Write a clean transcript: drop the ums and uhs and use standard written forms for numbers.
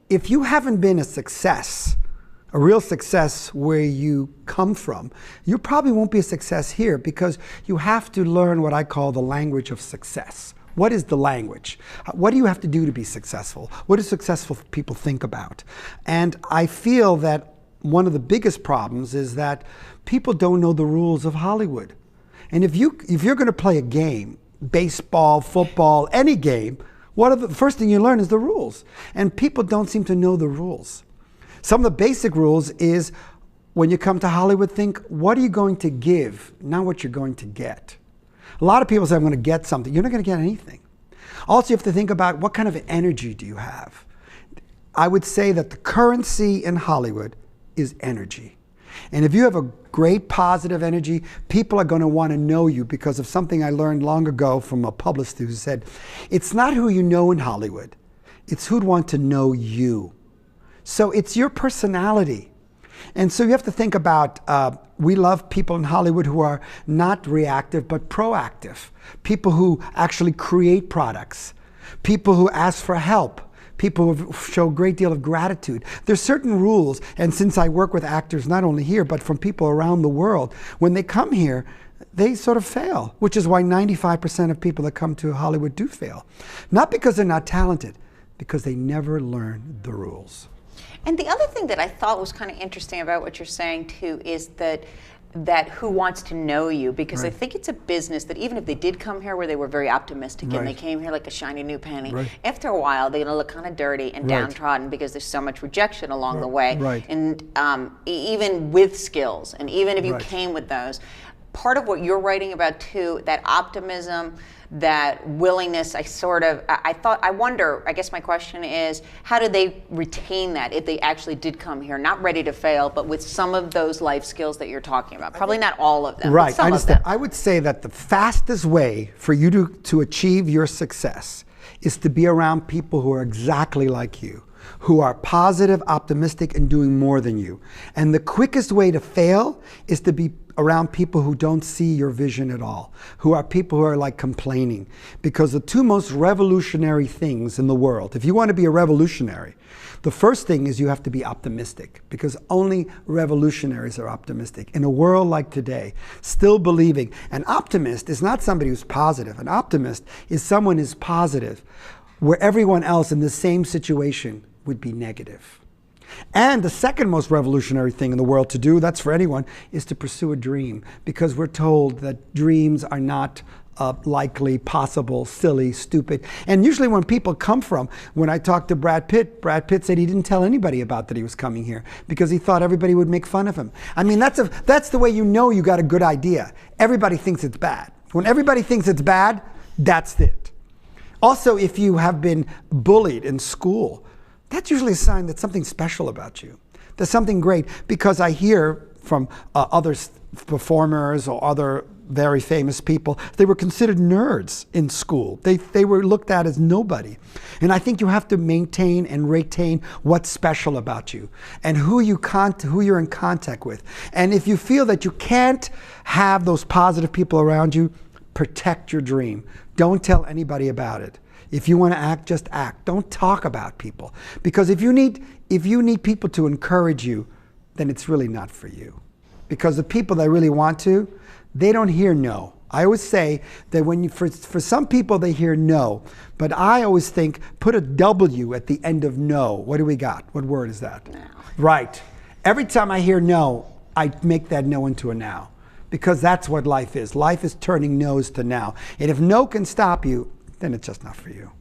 If you haven't been a success, a real success where you come from, you probably won't be a success here because you have to learn what I call the language of success. What is the language? What do you have to do to be successful? What do successful people think about? And I feel that one of the biggest problems is that people don't know the rules of Hollywood. And if you're going to play a game, baseball, football, any game, the first thing you learn is the rules. And people don't seem to know the rules. Some of the basic rules is when you come to Hollywood, think, what are you going to give, not what you're going to get. A lot of people say, I'm going to get something. You're not going to get anything. Also, you have to think about what kind of energy do you have. I would say that the currency in Hollywood is energy. And if you have a great positive energy, people are going to want to know you because of something I learned long ago from a publicist who said, it's not who you know in Hollywood, it's who'd want to know you. So it's your personality. And so you have to think about, we love people in Hollywood who are not reactive, but proactive. People who actually create products. People who ask for help. People who show a great deal of gratitude. There's certain rules, and since I work with actors not only here, but from people around the world, when they come here, they sort of fail, which is why 95% of people that come to Hollywood do fail. Not because they're not talented, because they never learn the rules. And the other thing that I thought was kind of interesting about what you're saying too is that who wants to know you, because right. I think it's a business that even if they did come here where they were very optimistic right. and they came here like a shiny new penny, right. after a while they're going to look kind of dirty and right. downtrodden because there's so much rejection along right. the way. Right. And even with skills, and even if you right. came with those, part of what you're writing about too, that optimism, that willingness, I wonder, I guess my question is, how do they retain that if they actually did come here, not ready to fail, but with some of those life skills that you're talking about? Probably not all of them, right, but some of them. I would say that the fastest way for you to achieve your success is to be around people who are exactly like you, who are positive, optimistic, and doing more than you. And the quickest way to fail is to be around people who don't see your vision at all, who are people who are like complaining. Because the two most revolutionary things in the world, if you want to be a revolutionary, the first thing is you have to be optimistic, because only revolutionaries are optimistic. In a world like today, still believing, an optimist is not somebody who's positive. An optimist is someone who's positive, where everyone else in the same situation would be negative. And the second most revolutionary thing in the world to do, that's for anyone, is to pursue a dream. Because we're told that dreams are not likely, possible, silly, stupid. And usually when people come from, when I talked to Brad Pitt said he didn't tell anybody about that he was coming here because he thought everybody would make fun of him. I mean, that's the way you know you got a good idea. Everybody thinks it's bad. When everybody thinks it's bad, that's it. Also, if you have been bullied in school, that's usually a sign that something special about you. There's something great, because I hear from other performers or other very famous people, they were considered nerds in school. They were looked at as nobody. And I think you have to maintain and retain what's special about you and who you're in contact with. And if you feel that you can't have those positive people around you, protect your dream. Don't tell anybody about it. If you want to act, just act. Don't talk about people. Because if you need people to encourage you, then it's really not for you. Because the people that really want to, they don't hear no. I always say that for some people they hear no, but I always think put a W at the end of no. What do we got? What word is that? Now. Right. Every time I hear no, I make that no into a now. Because that's what life is. Life is turning no's to now. And if no can stop you, then it's just not for you.